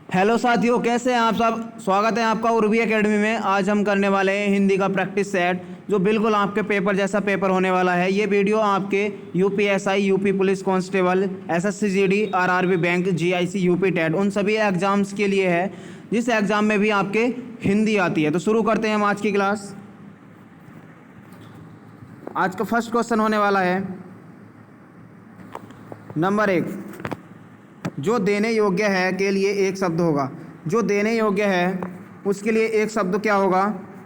Hello साथियों, कैसे हैं आप सब। स्वागत है आपका उर्वी एकेडमी में। आज हम करने वाले हैं हिंदी का प्रैक्टिस सेट, जो बिल्कुल आपके पेपर जैसा पेपर होने वाला है। ये वीडियो आपके UPSI, UP police constable, SSC GD, RRB bank, GIC, UP TET, उन सभी एग्जाम्स के लिए है जिस एग्जाम में भी आपके हिंदी आती है। तो शुरू करते हैं हम आज की क्लास। आज का फर्स्ट क्वेश्चन होने वाला है नंबर 1। जो देने योग्य है के लिए एक शब्द होगा। जो देने योग्य है उसके लिए एक शब्द क्या होगा?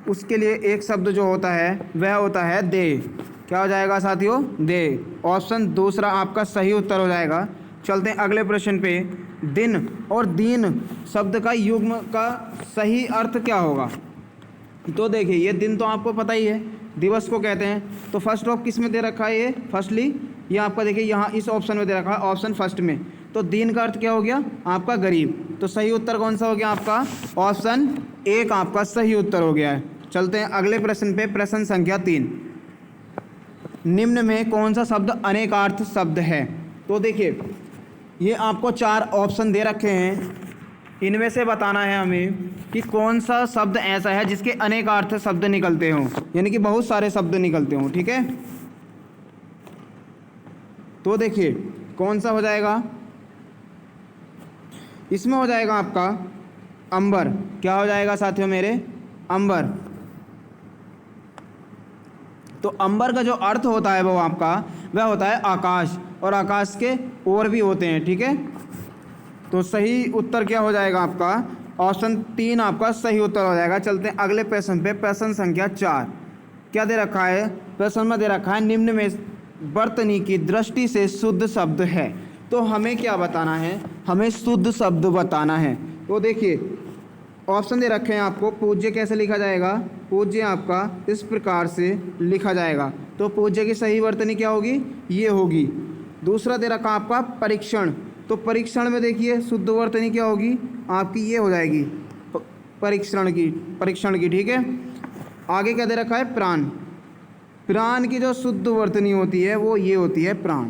उसके लिए एक शब्द जो होता है वह होता है दे। क्या हो जाएगा साथियों? दे। ऑप्शन दूसरा आपका सही उत्तर हो जाएगा। चलते हैं अगले प्रश्न पे। दिन और दीन शब्द का युग्म का सही अर्थ क्या होगा? तो देखिए, ये दिन तो आपको पता ही है, दिवस को कहते हैं। तो फर्स्ट ऑफ किस में दे रखा है? ये फर्स्टली ये आपका देखिए यहाँ इस ऑप्शन में दे रखा है, ऑप्शन फर्स्ट में। तो दीन का अर्थ क्या हो गया? आपका गरीब। तो सही उत्तर कौन सा हो गया आपका? ऑप्शन 1 आपका सही उत्तर हो गया है। चलते हैं अगले प्रश्न पे। प्रश्न संख्या 3। निम्न में कौन सा शब्द अनेकार्थ शब्द है? तो देखिए, ये आपको 4 ऑप्शन दे रखे हैं। इनमें से बताना है हमें कि कौन सा शब्द ऐसा है जिसके अनेकार्थ शब्द निकलते हों, यानी कि बहुत सारे शब्द निकलते हों। ठीक है, तो देखिए कौन सा हो जाएगा? इसमें हो जाएगा आपका अंबर। क्या हो जाएगा साथियों मेरे? अंबर। तो अंबर का जो अर्थ होता है वो आपका वह होता है आकाश, और आकाश के और भी होते हैं। ठीक है, तो सही उत्तर क्या हो जाएगा आपका? ऑप्शन 3 आपका सही उत्तर हो जाएगा। चलते हैं अगले प्रश्न पे। प्रश्न संख्या 4। क्या दे रखा है? प्रश्न में दे रखा है निम्न में वर्तनी की दृष्टि से शुद्ध शब्द है। तो हमें क्या बताना है? हमें शुद्ध शब्द बताना है। तो देखिए ऑप्शन दे रखे हैं आपको। पूज्य कैसे लिखा जाएगा? पूज्य आपका इस प्रकार से लिखा जाएगा। तो पूज्य की सही वर्तनी क्या होगी? ये होगी। दूसरा दे रखा आपका परीक्षण। तो परीक्षण में देखिए शुद्ध वर्तनी क्या होगी आपकी? ये हो जाएगी परीक्षण की। ठीक है, आगे क्या दे रखा है? प्राण। प्राण की जो शुद्ध वर्तनी होती है वो ये होती है प्राण।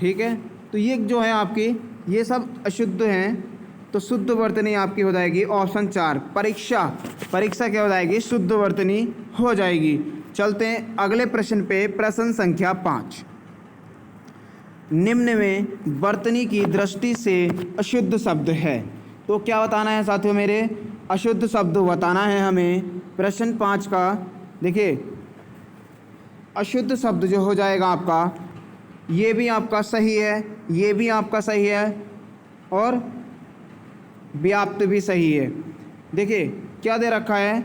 ठीक है, तो ये जो है आपकी ये सब अशुद्ध हैं, तो शुद्ध वर्तनी आपकी हो जाएगी ऑप्शन 4 परीक्षा। परीक्षा क्या हो जाएगी? शुद्ध वर्तनी हो जाएगी। चलते हैं अगले प्रश्न पे। प्रश्न संख्या 5। निम्न में वर्तनी की दृष्टि से अशुद्ध शब्द है। तो क्या बताना है साथियों मेरे? अशुद्ध शब्द बताना है हमें। प्रश्न 5 का देखिए, अशुद्ध शब्द जो हो जाएगा आपका, ये भी आपका सही है, ये भी आपका सही है, और व्याप्त भी सही है। देखिए क्या दे रखा है?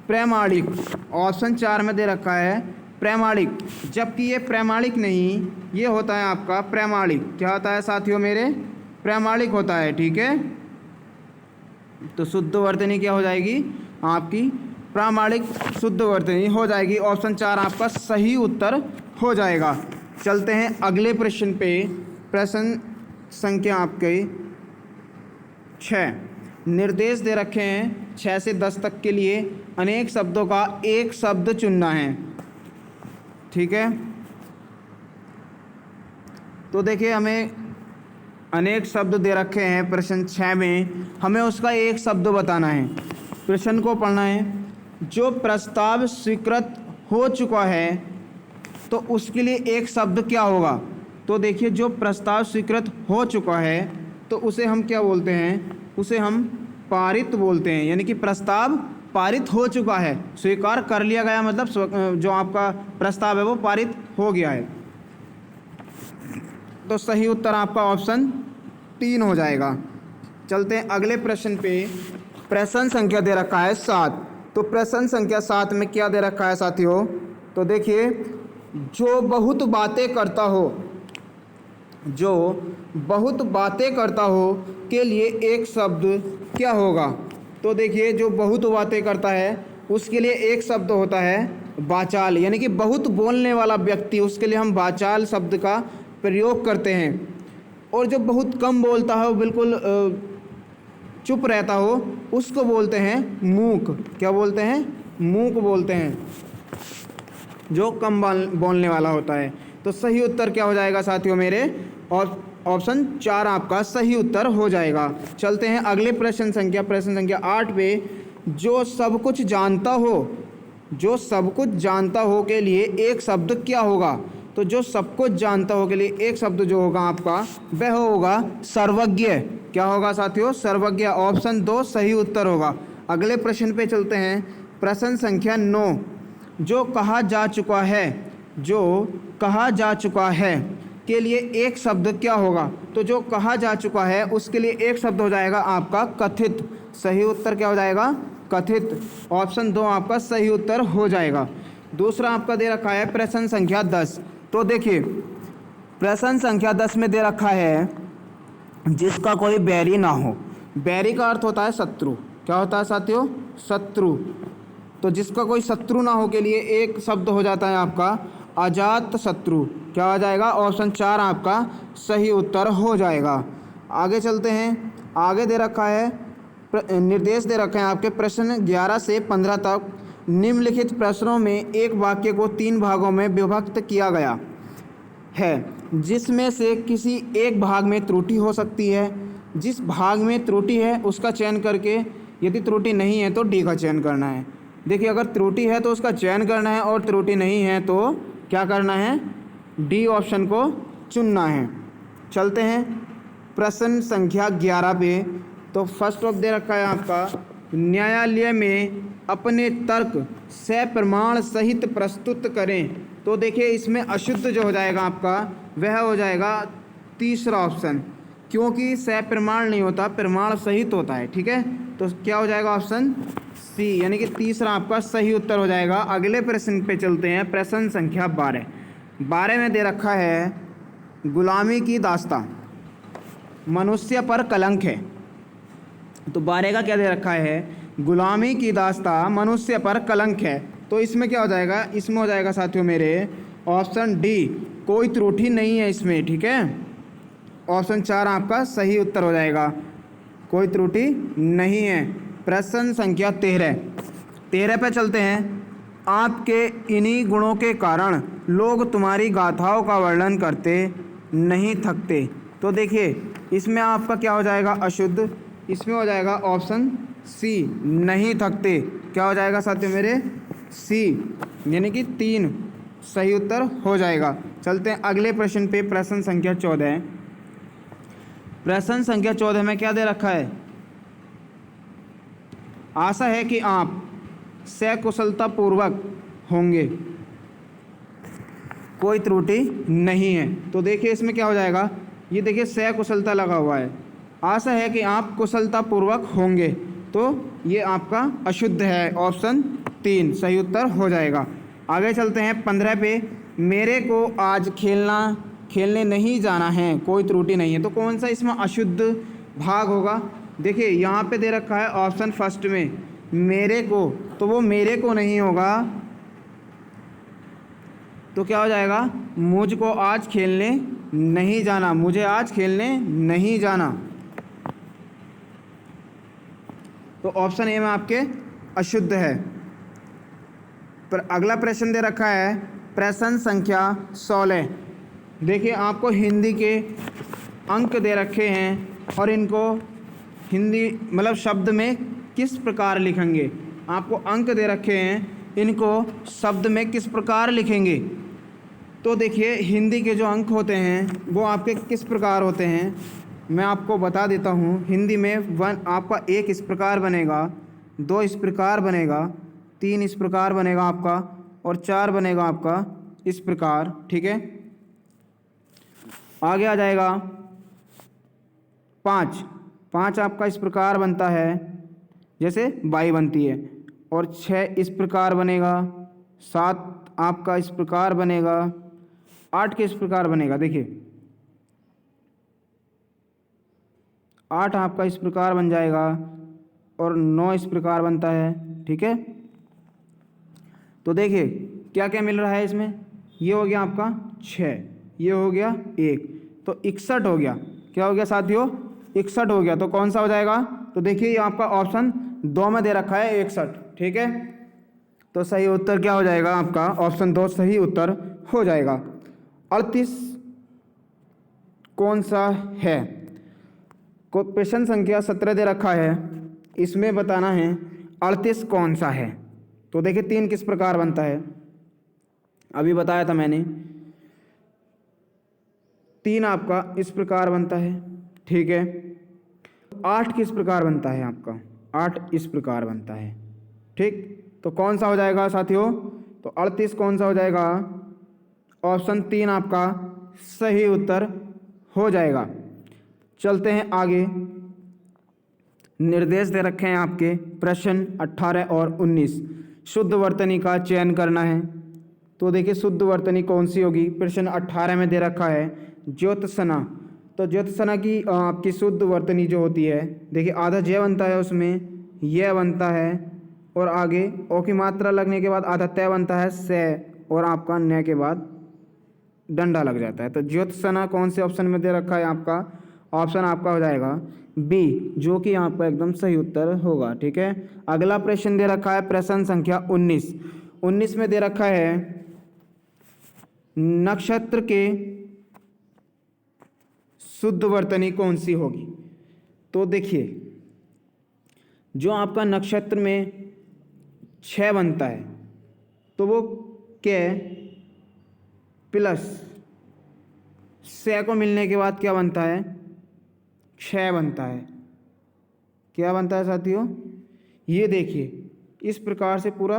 प्रमाणिक। ऑप्शन 4 में दे रखा है प्रमाणिक, जबकि ये प्रमाणिक नहीं, ये होता है आपका प्रमाणिक। क्या होता है साथियों मेरे? प्रमाणिक होता है। ठीक है, तो शुद्ध वर्तनी क्या हो जाएगी आपकी? प्रामाणिक शुद्ध वर्तनी हो जाएगी। ऑप्शन 4 आपका सही उत्तर हो जाएगा। चलते हैं अगले प्रश्न पे। प्रश्न संख्या आपके 6। निर्देश दे रखे हैं 6 से 10 तक के लिए अनेक शब्दों का एक शब्द चुनना है। ठीक है, तो देखिए हमें अनेक शब्द दे रखे हैं प्रश्न 6 में, हमें उसका एक शब्द बताना है। प्रश्न को पढ़ना है। जो प्रस्ताव स्वीकृत हो चुका है तो उसके लिए एक शब्द क्या होगा? तो देखिए, जो प्रस्ताव स्वीकृत हो चुका है तो उसे हम क्या बोलते हैं? उसे हम पारित बोलते हैं, यानी कि प्रस्ताव पारित हो चुका है, स्वीकार कर लिया गया, मतलब जो आपका प्रस्ताव है वो पारित हो गया है। तो सही उत्तर आपका ऑप्शन 3 हो जाएगा। चलते हैं अगले प्रश्न पे। प्रश्न संख्या दे रखा है 7। तो प्रश्न संख्या 7 में क्या दे रखा है साथियों? तो देखिए, जो बहुत बातें करता हो, जो बहुत बातें करता हो के लिए एक शब्द क्या होगा? तो देखिए, जो बहुत बातें करता है उसके लिए एक शब्द होता है वाचाल, यानी कि बहुत बोलने वाला व्यक्ति, उसके लिए हम वाचाल शब्द का प्रयोग करते हैं। और जो बहुत कम बोलता है, वो बिल्कुल चुप रहता हो, उसको बोलते हैं मूक। क्या बोलते हैं? मूक बोलते हैं, जो कम बोलने वाला होता है। तो सही उत्तर क्या हो जाएगा साथियों मेरे? और ऑप्शन 4 आपका सही उत्तर हो जाएगा। चलते हैं अगले प्रश्न संख्या 8 पे। जो सब कुछ जानता हो, जो सब कुछ जानता हो के लिए एक शब्द क्या होगा? तो जो सब कुछ जानता हो के लिए एक शब्द जो होगा आपका वह होगा सर्वज्ञ। क्या होगा साथियों? सर्वज्ञ। ऑप्शन 2 सही उत्तर होगा। अगले प्रश्न पे चलते हैं। प्रश्न संख्या 9। जो कहा जा चुका है, जो कहा जा चुका है के लिए एक शब्द क्या होगा? तो जो कहा जा चुका है उसके लिए एक शब्द हो जाएगा आपका कथित। सही उत्तर क्या हो जाएगा? कथित। ऑप्शन 2 आपका सही उत्तर हो जाएगा। दूसरा आपका दे रखा है प्रश्न संख्या 10। तो देखिए प्रश्न संख्या 10 में दे रखा है जिसका कोई बैरी ना हो। बैरी का अर्थ होता है शत्रु। क्या होता है साथियों? शत्रु। तो जिसका कोई शत्रु ना हो के लिए एक शब्द हो जाता है आपका अजात शत्रु। क्या हो जाएगा? ऑप्शन 4 आपका सही उत्तर हो जाएगा। आगे चलते हैं। आगे दे रखा है निर्देश दे रखे हैं आपके प्रश्न 11 से 15 तक। निम्नलिखित प्रश्नों में एक वाक्य को 3 भागों में विभक्त किया गया है, जिसमें से किसी एक भाग में त्रुटि हो सकती है। जिस भाग में त्रुटि है उसका चयन करके, यदि त्रुटि नहीं है तो डी का चयन करना है। देखिए अगर त्रुटि है तो उसका चयन करना है और त्रुटि नहीं है तो क्या करना है? डी ऑप्शन को चुनना है। चलते हैं प्रश्न संख्या 11 पे। तो फर्स्ट ऑफ दे रखा है आपका न्यायालय में अपने तर्क सप्रमाण सहित प्रस्तुत करें। तो देखिए इसमें अशुद्ध जो हो जाएगा आपका वह हो जाएगा तीसरा ऑप्शन, क्योंकि सप्रमाण नहीं होता, प्रमाण सहित होता है। ठीक है, तो क्या हो जाएगा? ऑप्शन सी, यानी कि तीसरा आपका सही उत्तर हो जाएगा। अगले प्रश्न पे चलते हैं। प्रश्न संख्या 12 में दे रखा है गुलामी की दास्तां मनुष्य पर कलंक है। तो 12 का क्या दे रखा है? गुलामी की दास्तां मनुष्य पर कलंक है। तो इसमें क्या हो जाएगा? इसमें हो जाएगा साथियों मेरे ऑप्शन डी, कोई त्रुटि नहीं है इसमें। ठीक है, ऑप्शन 4 आपका सही उत्तर हो जाएगा, कोई त्रुटि नहीं है। प्रश्न संख्या 13 पे चलते हैं। आपके इन्हीं गुणों के कारण लोग तुम्हारी गाथाओं का वर्णन करते नहीं थकते। तो देखिए इसमें आपका क्या हो जाएगा? अशुद्ध। इसमें हो जाएगा ऑप्शन सी, नहीं थकते। क्या हो जाएगा साथियों मेरे? सी, यानी कि 3 सही उत्तर हो जाएगा। चलते हैं अगले प्रश्न पे। प्रश्न संख्या 14। प्रश्न संख्या 14 में क्या दे रखा है? आशा है कि आप सकुशलतापूर्वक होंगे, कोई त्रुटि नहीं है। तो देखिए इसमें क्या हो जाएगा? ये देखिए सकुशलता लगा हुआ है। आशा है कि आप कुशलतापूर्वक होंगे, तो ये आपका अशुद्ध है। ऑप्शन 3 सही उत्तर हो जाएगा। आगे चलते हैं 15 पे। मेरे को आज खेलने नहीं जाना है, कोई त्रुटि नहीं है। तो कौन सा इसमें अशुद्ध भाग होगा? देखिए यहाँ पे दे रखा है ऑप्शन फर्स्ट में मेरे को, तो वो मेरे को नहीं होगा। तो क्या हो जाएगा? मुझको आज खेलने नहीं जाना, मुझे आज खेलने नहीं जाना। तो ऑप्शन ए में आपके अशुद्ध है। पर अगला प्रश्न दे रखा है प्रश्न संख्या 16। देखिए आपको हिंदी के अंक दे रखे हैं और इनको हिंदी मतलब शब्द में किस प्रकार लिखेंगे। आपको अंक दे रखे हैं, इनको शब्द में किस प्रकार लिखेंगे। तो देखिए हिंदी के जो अंक होते हैं वो आपके किस प्रकार होते हैं मैं आपको बता देता हूँ। हिंदी में 1 आपका 1 इस प्रकार बनेगा, 2 इस प्रकार बनेगा, 3 इस प्रकार बनेगा आपका, और 4 बनेगा आपका इस प्रकार। ठीक है, आगे आ जाएगा 5 आपका इस प्रकार बनता है जैसे बाई बनती है, और 6 इस प्रकार बनेगा, 7 आपका इस प्रकार बनेगा, 8 के इस प्रकार बनेगा। देखिए 8 आपका इस प्रकार बन जाएगा और 9 इस प्रकार बनता है। ठीक है, तो देखिए क्या क्या मिल रहा है इसमें। ये हो गया आपका 6, ये हो गया 1, तो 61 हो गया। क्या हो गया साथियों? 61 हो गया। तो कौन सा हो जाएगा? तो देखिए ये आपका ऑप्शन 2 में दे रखा है 61। ठीक है, तो सही उत्तर क्या हो जाएगा? आपका ऑप्शन 2 सही उत्तर हो जाएगा। 38 कौन सा है। को प्रश्न संख्या 17 दे रखा है, इसमें बताना है 38 कौन सा है। तो देखिए 3 किस प्रकार बनता है, अभी बताया था मैंने। 3 आपका इस प्रकार बनता है, ठीक है। 8 किस प्रकार बनता है आपका, 8 इस प्रकार बनता है, ठीक। तो कौन सा हो जाएगा साथियों, तो 38 कौन सा हो जाएगा, ऑप्शन 3 आपका सही उत्तर हो जाएगा। चलते हैं आगे, निर्देश दे रखे हैं आपके प्रश्न 18 और 19, शुद्ध वर्तनी का चयन करना है। तो देखिए शुद्ध वर्तनी कौन सी होगी, प्रश्न 18 में दे रखा है ज्योत्सना। तो ज्योत्सना की आपकी शुद्ध वर्तनी जो होती है, देखिए आधा जय बनता है, उसमें यह बनता है, और आगे ओ की मात्रा लगने के बाद आधा तय बनता है से, और आपका न के बाद डंडा लग जाता है। तो ज्योत्सना कौन से ऑप्शन में दे रखा है आपका, ऑप्शन आपका हो जाएगा बी, जो कि आपका एकदम सही उत्तर होगा, ठीक है। अगला प्रश्न दे रखा है प्रश्न संख्या 19। 19 में दे रखा है नक्षत्र के शुद्ध वर्तनी कौन सी होगी। तो देखिए जो आपका नक्षत्र में 6 बनता है, तो वो के प्लस से को मिलने के बाद क्या बनता है, 6 बनता है। क्या बनता है साथियों, ये देखिए इस प्रकार से पूरा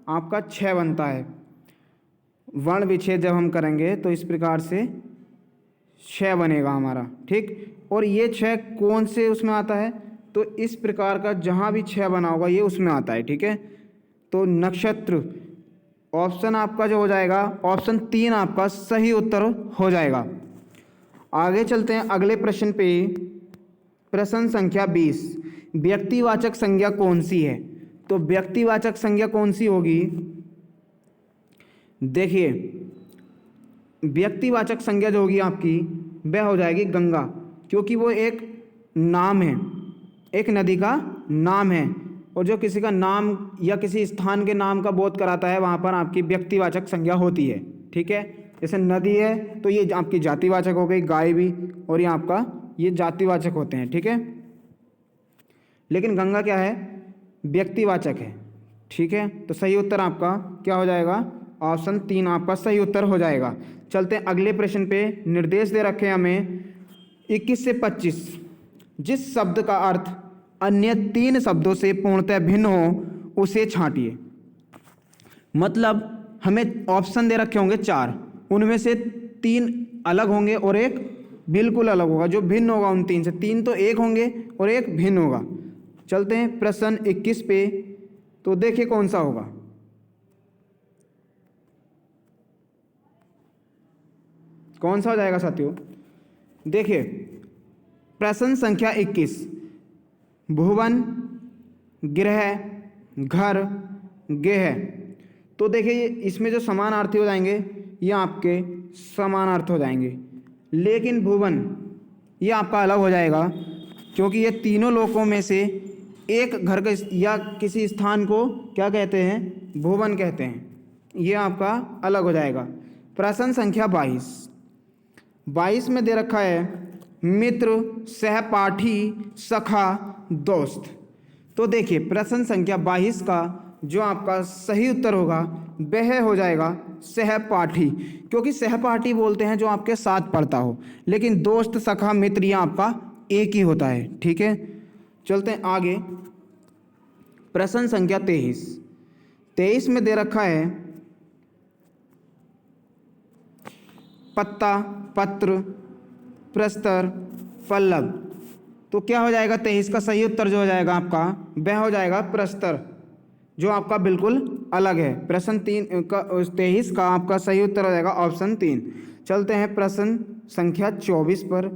आपका 6 बनता है। वर्ण विच्छेद जब हम करेंगे तो इस प्रकार से 6 बनेगा हमारा, ठीक। और ये 6 कौन से उसमें आता है, तो इस प्रकार का जहाँ भी 6 बना होगा ये उसमें आता है, ठीक है। तो नक्षत्र ऑप्शन आपका जो हो जाएगा, ऑप्शन 3 आपका सही उत्तर हो जाएगा। आगे चलते हैं अगले प्रश्न पे, प्रश्न संख्या 20, व्यक्तिवाचक संज्ञा कौन सी है। तो व्यक्तिवाचक संज्ञा कौन सी होगी, देखिए व्यक्तिवाचक संज्ञा जो होगी आपकी वह हो जाएगी गंगा, क्योंकि वो एक नाम है, एक नदी का नाम है, और जो किसी का नाम या किसी स्थान के नाम का बोध कराता है वहाँ पर आपकी व्यक्तिवाचक संज्ञा होती है, ठीक है। जैसे नदी है तो ये आपकी जातिवाचक हो गई, गाय भी, और ये आपका ये जातिवाचक होते हैं, ठीक है। लेकिन गंगा क्या है, व्यक्तिवाचक है, ठीक है। तो सही उत्तर आपका क्या हो जाएगा, ऑप्शन 3 आपका सही उत्तर हो जाएगा। चलते हैं अगले प्रश्न पे, निर्देश दे रखे हैं हमें 21 से 25, जिस शब्द का अर्थ अन्य 3 शब्दों से पूर्णतः भिन्न हो उसे छांटिए। मतलब हमें ऑप्शन दे रखे होंगे 4, उनमें से 3 अलग होंगे और एक बिल्कुल अलग होगा। जो भिन्न होगा उन 3 से, 3 तो एक होंगे और एक भिन्न होगा। चलते हैं प्रश्न 21 पे, तो देखिए कौन सा होगा, कौन सा हो जाएगा साथियों। देखिए प्रश्न संख्या 21, भुवन, गृह, घर, गेह। तो देखिए इसमें जो समानार्थी हो जाएंगे ये आपके समानार्थ हो जाएंगे, लेकिन भुवन ये आपका अलग हो जाएगा, क्योंकि ये तीनों लोकों में से एक घर का या किसी स्थान को क्या कहते हैं, भुवन कहते हैं, ये आपका अलग हो जाएगा। प्रश्न संख्या 22 में दे रखा है मित्र, सहपाठी, सखा, दोस्त। तो देखिए प्रश्न संख्या 22 का जो आपका सही उत्तर होगा वह हो जाएगा सहपाठी, क्योंकि सहपाठी बोलते हैं जो आपके साथ पढ़ता हो, लेकिन दोस्त, सखा, मित्र ये आपका एक ही होता है, ठीक है। चलते हैं आगे, प्रश्न संख्या 23 में दे रखा है पत्ता, पत्र, प्रस्तर, पल्लव। तो क्या हो जाएगा 23 का सही उत्तर जो हो जाएगा आपका वह हो जाएगा प्रस्तर, जो आपका बिल्कुल अलग है। प्रश्न 23 का आपका सही उत्तर हो जाएगा ऑप्शन 3। चलते हैं प्रश्न संख्या 24 पर,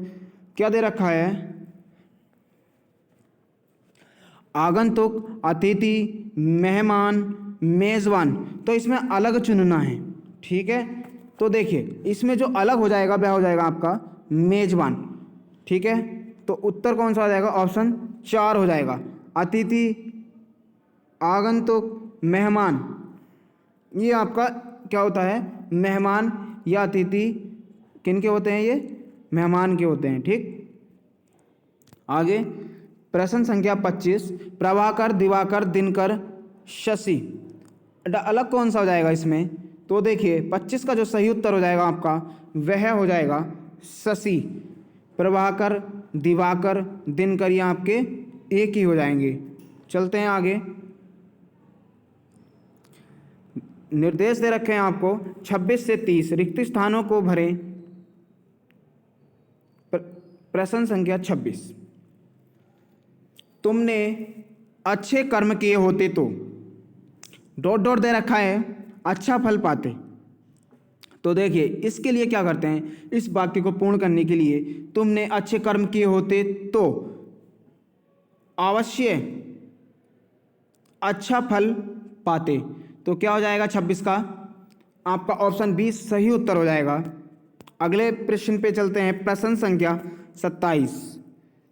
क्या दे रखा है, आगंतुक, अतिथि, मेहमान, मेजबान। तो इसमें अलग चुनना है, ठीक है। तो देखिए इसमें जो अलग हो जाएगा वह हो जाएगा आपका मेजबान, ठीक है। तो उत्तर कौन सा हो जाएगा, ऑप्शन 4 हो जाएगा। अतिथि, आगंतुक, मेहमान, ये आपका क्या होता है, मेहमान या अतिथि किनके होते हैं, ये मेहमान के होते हैं। ठीक, आगे प्रश्न संख्या 25, प्रभाकर, दिवाकर, दिनकर, शशि, अलग कौन सा हो जाएगा इसमें? तो देखिए 25 का जो सही उत्तर हो जाएगा आपका वह हो जाएगा शशि। प्रभाकर, दिवाकर, दिनकर ये आपके एक ही हो जाएंगे। चलते हैं आगे, निर्देश दे रखे हैं आपको 26 से 30 रिक्त स्थानों को भरें। प्रश्न संख्या 26, तुमने अच्छे कर्म किए होते तो डॉट डॉट दे रखा है, अच्छा फल पाते। तो देखिए इसके लिए क्या करते हैं, इस वाक्य को पूर्ण करने के लिए तुमने अच्छे कर्म किए होते तो अवश्य अच्छा फल पाते। तो क्या हो जाएगा 26 का आपका ऑप्शन बी सही उत्तर हो जाएगा। अगले प्रश्न पे चलते हैं, प्रश्न संख्या 27।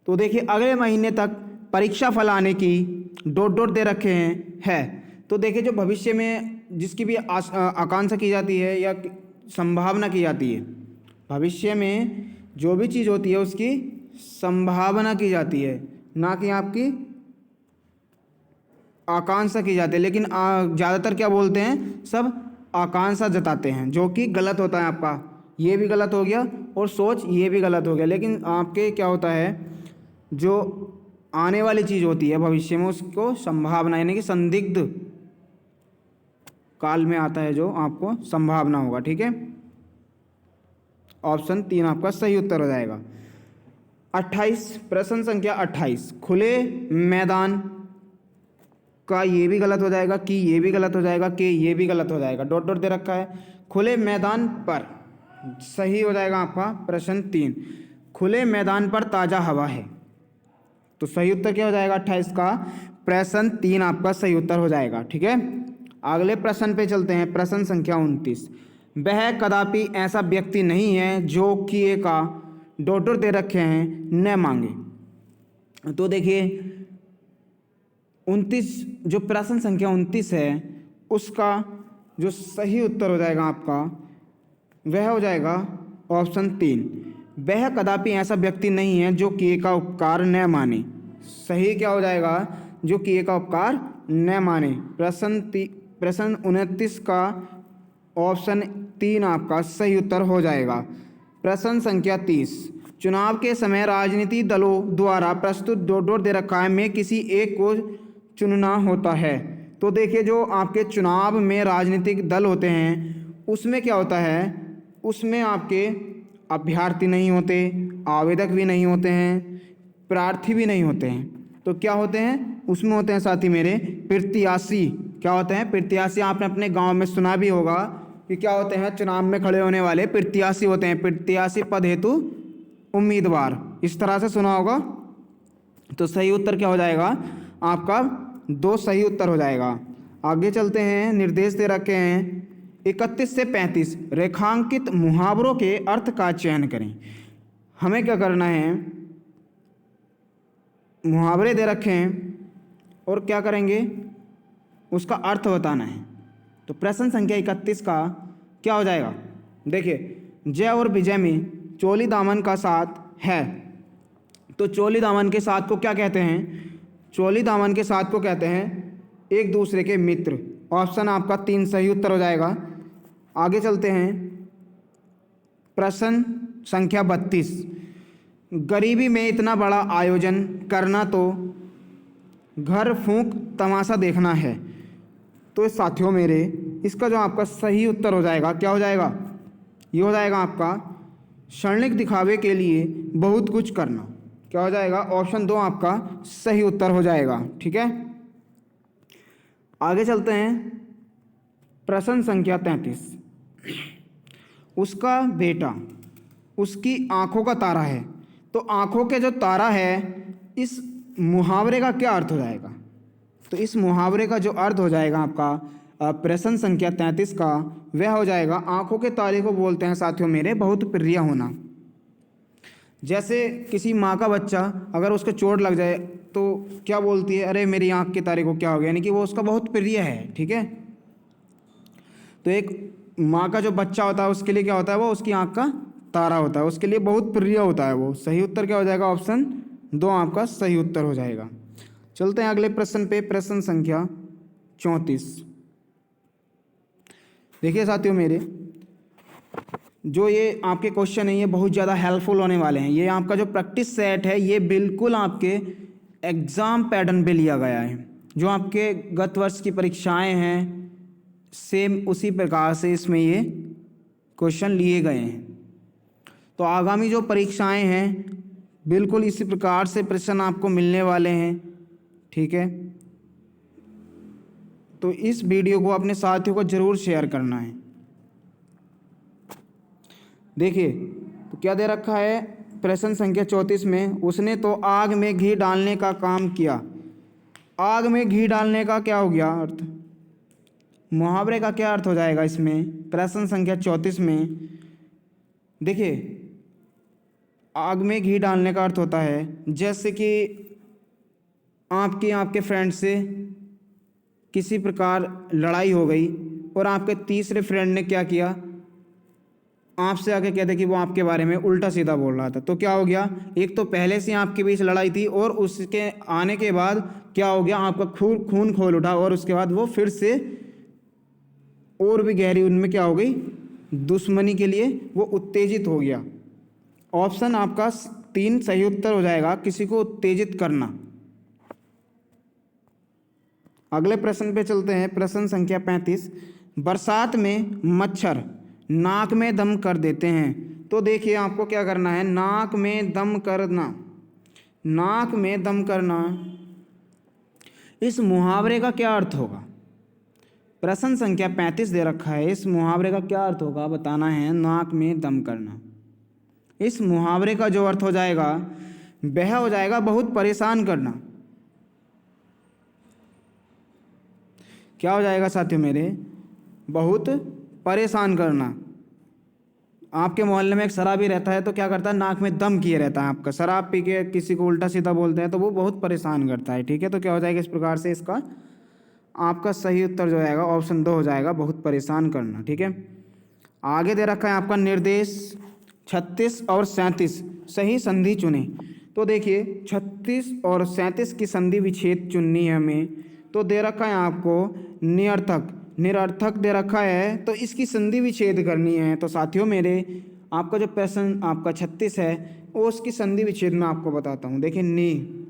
तो देखिए अगले महीने तक परीक्षा फल आने की डॉट डॉट दे रखे हैं है। तो देखिए जो भविष्य में जिसकी भी आकांक्षा की जाती है या संभावना की जाती है, भविष्य में जो भी चीज़ होती है उसकी संभावना की जाती है, ना कि आपकी आकांक्षा की जाती है। लेकिन ज़्यादातर क्या बोलते हैं, सब आकांक्षा जताते हैं, जो कि गलत होता है। आपका ये भी गलत हो गया और सोच ये भी गलत हो गया। लेकिन आपके क्या होता है, जो आने वाली चीज़ होती है भविष्य में उसको संभावना यानी कि संदिग्ध काल में आता है, जो आपको संभावना होगा। ठीक है, ऑप्शन 3 आपका सही उत्तर हो जाएगा। 28, प्रश्न संख्या 28, खुले मैदान का ये भी गलत हो जाएगा, कि ये भी गलत हो जाएगा, कि ये भी गलत हो जाएगा। डॉट डॉट दे रखा है, खुले मैदान पर सही हो जाएगा आपका प्रश्न 3, खुले मैदान पर ताज़ा हवा है। तो सही उत्तर क्या हो जाएगा 28 का, प्रश्न 3 आपका सही उत्तर हो जाएगा। ठीक है, अगले प्रश्न पे चलते हैं, प्रश्न संख्या 29, वह कदापि ऐसा व्यक्ति नहीं है जो किए का डॉट डॉट दे रखे हैं न मांगे। तो देखिए 29 जो प्रश्न संख्या 29 है उसका जो सही उत्तर हो जाएगा आपका वह हो जाएगा ऑप्शन 3, वह कदापि ऐसा व्यक्ति नहीं है जो किए का उपकार न माने। सही क्या हो जाएगा, जो किए का उपकार न माने। प्रश्न 29 का ऑप्शन 3 आपका सही उत्तर हो जाएगा। प्रश्न संख्या 30, चुनाव के समय राजनीति दलों द्वारा प्रस्तुत डॉट डॉट दे रखा है में किसी एक को चुनना होता है। तो देखिए जो आपके चुनाव में राजनीतिक दल होते हैं उसमें क्या होता है, उसमें आपके अभ्यर्थी नहीं होते, आवेदक भी नहीं होते हैं, प्रार्थी भी नहीं होते हैं। तो क्या होते हैं, उसमें होते हैं साथी मेरे प्रत्याशी। क्या होते हैं, प्रत्याशी। आपने अपने गांव में सुना भी होगा कि क्या होते हैं, चुनाव में खड़े होने वाले प्रत्याशी होते हैं, प्रत्याशी पद हेतु उम्मीदवार, इस तरह से सुना होगा। तो सही उत्तर क्या हो जाएगा आपका 2 सही उत्तर हो जाएगा। आगे चलते हैं, निर्देश दे रखे हैं 31 से 35 रेखांकित मुहावरों के अर्थ का चयन करें। हमें क्या करना है, मुहावरे दे रखे हैं और क्या करेंगे, उसका अर्थ बताना है। तो प्रश्न संख्या 31 का क्या हो जाएगा, देखिए जय और विजय में चोली दामन का साथ है। तो चोली दामन के साथ को क्या कहते हैं, चोली दामन के साथ को कहते हैं एक दूसरे के मित्र। ऑप्शन आपका 3 सही उत्तर हो जाएगा। आगे चलते हैं, प्रश्न संख्या 32, गरीबी में इतना बड़ा आयोजन करना तो घर फूंक तमाशा देखना है। तो साथियों मेरे इसका जो आपका सही उत्तर हो जाएगा क्या हो जाएगा, ये हो जाएगा आपका क्षणिक दिखावे के लिए बहुत कुछ करना। क्या हो जाएगा, ऑप्शन 2 आपका सही उत्तर हो जाएगा। ठीक है, आगे चलते हैं, प्रश्न संख्या 33, उसका बेटा उसकी आंखों का तारा है। तो आंखों के जो तारा है इस मुहावरे का क्या अर्थ हो जाएगा, तो इस मुहावरे का जो अर्थ हो जाएगा आपका प्रश्न संख्या 33 का वह हो जाएगा, आंखों के तारे को बोलते हैं साथियों मेरे बहुत प्रिय होना। जैसे किसी माँ का बच्चा अगर उसको चोट लग जाए तो क्या बोलती है, अरे मेरी आँख के तारे को क्या हो गया, यानी कि वो उसका बहुत प्रिय है। ठीक है, तो एक माँ का जो बच्चा होता है उसके लिए क्या होता है, वो उसकी आँख का तारा होता है, उसके लिए बहुत प्रिय होता है वो। सही उत्तर क्या हो जाएगा? ऑप्शन 2 आपका सही उत्तर हो जाएगा। चलते हैं अगले प्रश्न पे, प्रश्न संख्या 34। देखिए साथियों मेरे, जो ये आपके क्वेश्चन है ये बहुत ज़्यादा हेल्पफुल होने वाले हैं। ये आपका जो प्रैक्टिस सेट है ये बिल्कुल आपके एग्ज़ाम पैटर्न पे लिया गया है। जो आपके गत वर्ष की परीक्षाएं हैं सेम उसी प्रकार से इसमें ये क्वेश्चन लिए गए हैं। तो आगामी जो परीक्षाएं हैं बिल्कुल इसी प्रकार से प्रश्न आपको मिलने वाले हैं, ठीक है। तो इस वीडियो को अपने साथियों को ज़रूर शेयर करना है। देखिए तो क्या दे रखा है प्रश्न संख्या 34 में, उसने तो आग में घी डालने का काम किया। आग में घी डालने का क्या हो गया अर्थ? मुहावरे का क्या अर्थ हो जाएगा इसमें? प्रश्न संख्या 34 में देखिए, आग में घी डालने का अर्थ होता है जैसे कि आपके फ्रेंड से किसी प्रकार लड़ाई हो गई और आपके तीसरे फ्रेंड ने क्या किया, आपसे आके कहते कि वो आपके बारे में उल्टा सीधा बोल रहा था। तो क्या हो गया, एक तो पहले से आपके बीच लड़ाई थी और उसके आने के बाद क्या हो गया, आपका खून खोल उठा और उसके बाद वो फिर से और भी गहरी उनमें क्या हो गई, दुश्मनी के लिए वो उत्तेजित हो गया। ऑप्शन आपका 3 सही उत्तर हो जाएगा, किसी को उत्तेजित करना। अगले प्रश्न पे चलते हैं, प्रश्न संख्या 35। बरसात में मच्छर नाक में दम कर देते हैं। तो देखिए आपको क्या करना है, नाक में दम करना। नाक में दम करना, इस मुहावरे का क्या अर्थ होगा? प्रश्न संख्या 35 दे रखा है, इस मुहावरे का क्या अर्थ होगा बताना है। नाक में दम करना, इस मुहावरे का जो अर्थ हो जाएगा वह हो जाएगा बहुत परेशान करना। क्या हो जाएगा साथियों मेरे? बहुत परेशान करना। आपके मोहल्ले में एक शराबी रहता है तो क्या करता है, नाक में दम किए रहता है आपका। शराब पी के किसी को उल्टा सीधा बोलते हैं तो वो बहुत परेशान करता है, ठीक है। तो क्या हो जाएगा इस प्रकार से, इसका आपका सही उत्तर जो आएगा ऑप्शन 2 हो जाएगा, बहुत परेशान करना, ठीक है। आगे दे रखा है आपका निर्देश 36 और 37 सही संधि चुने। तो देखिए 36 और 37 की संधि विच्छेद चुननी है हमें। तो दे रखा है आपको निरर्थक दे रखा है, तो इसकी संधि विच्छेद करनी है। तो साथियों मेरे, आपका जो प्रश्न आपका 36 है वो उसकी संधि विच्छेद में आपको बताता हूँ। देखिए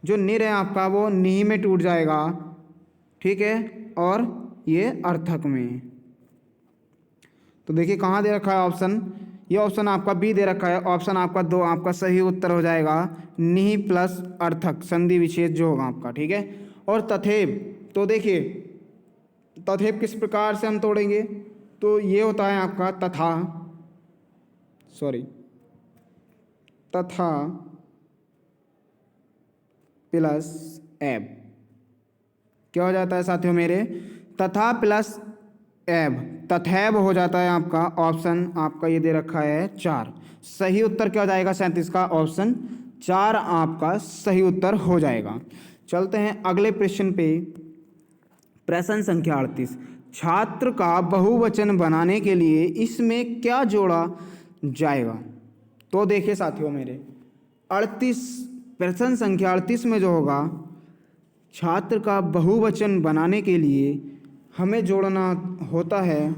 जो निर है आपका वो नी में टूट जाएगा, ठीक है, और ये अर्थक में। तो देखिए कहाँ दे रखा है ऑप्शन, ये ऑप्शन आपका बी दे रखा है। ऑप्शन आपका 2 आपका सही उत्तर हो जाएगा, नी प्लस अर्थक संधि विच्छेद जो होगा आपका, ठीक है। और तथेब, तो देखिए तथेब किस प्रकार से हम तोड़ेंगे, तो ये होता है आपका तथा प्लस एब। क्या हो जाता है साथियों मेरे, तथा प्लस एब, तथैब हो जाता है आपका। ऑप्शन आपका ये दे रखा है 4, सही उत्तर क्या हो जाएगा 37 का, ऑप्शन 4 आपका सही उत्तर हो जाएगा। चलते हैं अगले प्रश्न पे, प्रश्न संख्या 38। छात्र का बहुवचन बनाने के लिए इसमें क्या जोड़ा जाएगा? तो देखिए साथियों मेरे, 38 प्रश्न संख्या 38 में जो होगा, छात्र का बहुवचन बनाने के लिए हमें जोड़ना होता है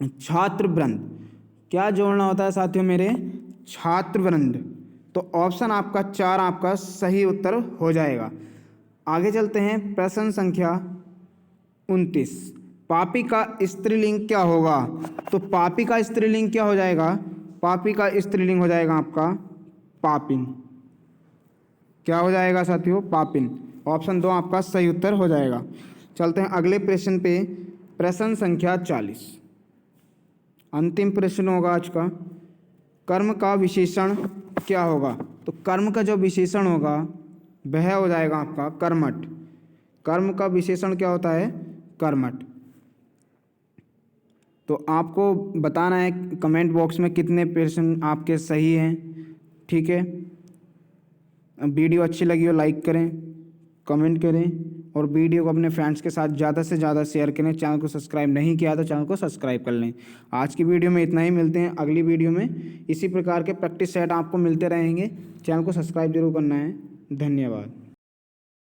छात्रवृंद। क्या जोड़ना होता है साथियों मेरे? छात्रवृंद। तो ऑप्शन आपका 4 आपका सही उत्तर हो जाएगा। आगे चलते हैं, प्रश्न संख्या 29। पापी का स्त्रीलिंग क्या होगा? तो पापी का स्त्रीलिंग क्या हो जाएगा? पापी का स्त्रीलिंग हो जाएगा आपका पापिन। क्या हो जाएगा साथियों? पापिन। ऑप्शन 2 आपका सही उत्तर हो जाएगा। चलते हैं अगले प्रश्न पे, प्रश्न संख्या 40। अंतिम प्रश्न होगा आज का। कर्म का विशेषण क्या होगा? तो कर्म का जो विशेषण होगा वह हो जाएगा आपका कर्मठ। कर्म का विशेषण क्या होता है? कर्मठ। तो आपको बताना है कमेंट बॉक्स में कितने प्रश्न आपके सही हैं, ठीक है। वीडियो अच्छी लगी हो लाइक करें, कमेंट करें और वीडियो को अपने फ्रेंड्स के साथ ज़्यादा से ज़्यादा शेयर करें। चैनल को सब्सक्राइब नहीं किया तो चैनल को सब्सक्राइब कर लें। आज की वीडियो में इतना ही, मिलते हैं अगली वीडियो में। इसी प्रकार के प्रैक्टिस सेट आपको मिलते रहेंगे। चैनल को सब्सक्राइब जरूर करना है। धन्यवाद।